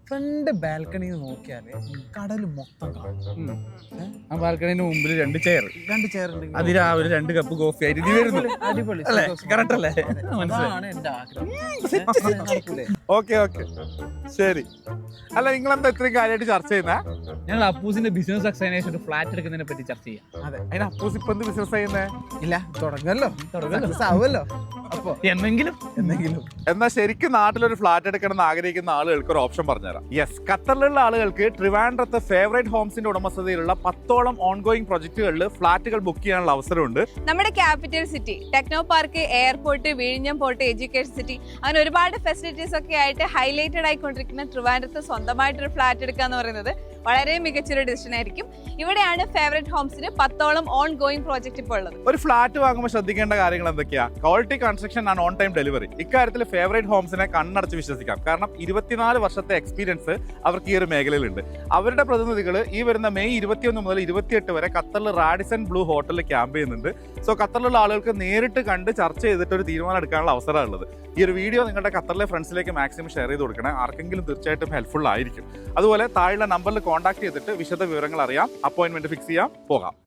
Front ബാൽക്കണിയിൽ നോക്കിയാല് കടൽ മൊത്തം കാണും. ആ ബാൽക്കണിന് മുമ്പിൽ 2 ചെയർ ചെയറുണ്ട്. അതിരാവിലെ 2 കപ്പ് കോഫി ആയിട്ട് ഇനി വരുന്നു. അടിപൊളി. അല്ലേ? കറക്റ്റ് അല്ലേ? അതാണ് എന്റെ ആഗ്രഹം. നടക്കൂലേ? ഓക്കെ ശരി. അല്ല നിങ്ങളെന്താ ഇത്രയും കാര്യമായിട്ട് ചർച്ച ചെയ്യുന്നേ? ഞങ്ങൾ അപ്പൂസിന്റെ ബിസിനസ് സക്സസിനേഷൻ ഒരു ഫ്ലാറ്റ് എടുക്കുന്നതിനെ പറ്റി ചർച്ച ചെയ്യാം. അതെ. അതിന് അപ്പൂസ് ഇപ്പൊ എന്ത് ബിസിനസ് ചെയ്യുന്നേ? ഇല്ല, തുടങ്ങല്ലോ. ആവുമല്ലോ. അപ്പൊ എന്നെങ്കിലും എന്നാ ശരിക്കും നാട്ടിലൊരു ഫ്ലാറ്റ് എടുക്കണം എന്ന് ആഗ്രഹിക്കുന്ന ആളുകൾക്ക് ഒരു ഓപ്ഷൻ പറഞ്ഞുതരാം. യെസ്, ഖത്തറിലുള്ള ആളുകൾക്ക് ട്രിവാൻഡ്രത്ത് ഫേവറേറ്റ് ഹോംസിന്റെ ഉടമസ്ഥതയിലുള്ള 10ഓളം ഓൺഗോയിങ് പ്രൊജക്ടുകളിൽ ഫ്ലാറ്റുകൾ ബുക്ക് ചെയ്യാനുള്ള അവസരമുണ്ട്. നമ്മുടെ capital city, techno park, airport, വിഴിഞ്ഞം പോർട്ട്, എഡ്യൂക്കേഷൻ സിറ്റി, അങ്ങനെ ഒരുപാട് ഫെസിലിറ്റീസ് ഒക്കെ ആയിട്ട് ഹൈലൈറ്റഡ് ആയിക്കൊണ്ടിരിക്കുന്ന ട്രിവാൻഡ്രത്ത് സ്വന്തമായിട്ടൊരു ഫ്ലാറ്റ് എടുക്കുക എന്ന് പറയുന്നത് വളരെ മികച്ചൊരു ഡിസിഷൻ ആയിരിക്കും. ഇവിടെയാണ് ഫേവറേറ്റ് ഹോംസിന് 10ഓളം ഓൺ ഗോയിങ് പ്രോജക്റ്റ് ഇപ്പോൾ ഉള്ളത്. ഒരു ഫ്ലാറ്റ് വാങ്ങുമ്പോൾ ശ്രദ്ധിക്കേണ്ട കാര്യങ്ങൾ എന്തൊക്കെയാ? Quality construction and on time delivery. ഇക്കാര്യത്തിൽ ഫേവറേറ്റ് ഹോംസിനെ കണ്ണടച്ച് വിശ്വസിക്കാം. കാരണം 24 വർഷത്തെ എക്സ്പീരിയൻസ് അവർക്ക് ഈ ഒരു മേഖലയിലുണ്ട്. അവരുടെ പ്രതിനിധികൾ ഈ വരുന്ന മെയ് 21 മുതൽ 28 വരെ ഖത്തറിൽ റാഡിസൺ ബ്ലൂ ഹോട്ടലിൽ ക്യാമ്പ് ചെയ്യുന്നുണ്ട്. സോ ഖത്തറിലുള്ള ആളുകൾക്ക് നേരിട്ട് കണ്ട് ചർച്ച ചെയ്തിട്ട് ഒരു തീരുമാനം എടുക്കാനുള്ള അവസരമാണ് ഉള്ളത്. ഈ ഒരു വീഡിയോ നിങ്ങളുടെ ഖത്തറിലെ ഫ്രണ്ട്സിലേക്ക് മാക്സിമം ഷെയർ ചെയ്ത് കൊടുക്കണേ. ആർക്കെങ്കിലും തീർച്ചയായിട്ടും ഹെൽപ്ഫുൾ ആയിരിക്കും. അതുപോലെ താഴെ നമ്പറിൽ കോൺടാക്ട് ചെയ്തിട്ട് വിശദ വിവരങ്ങൾ അറിയാം, അപ്പോയിന്റ്മെന്റ് ഫിക്സ് ചെയ്യാം, പോകാം.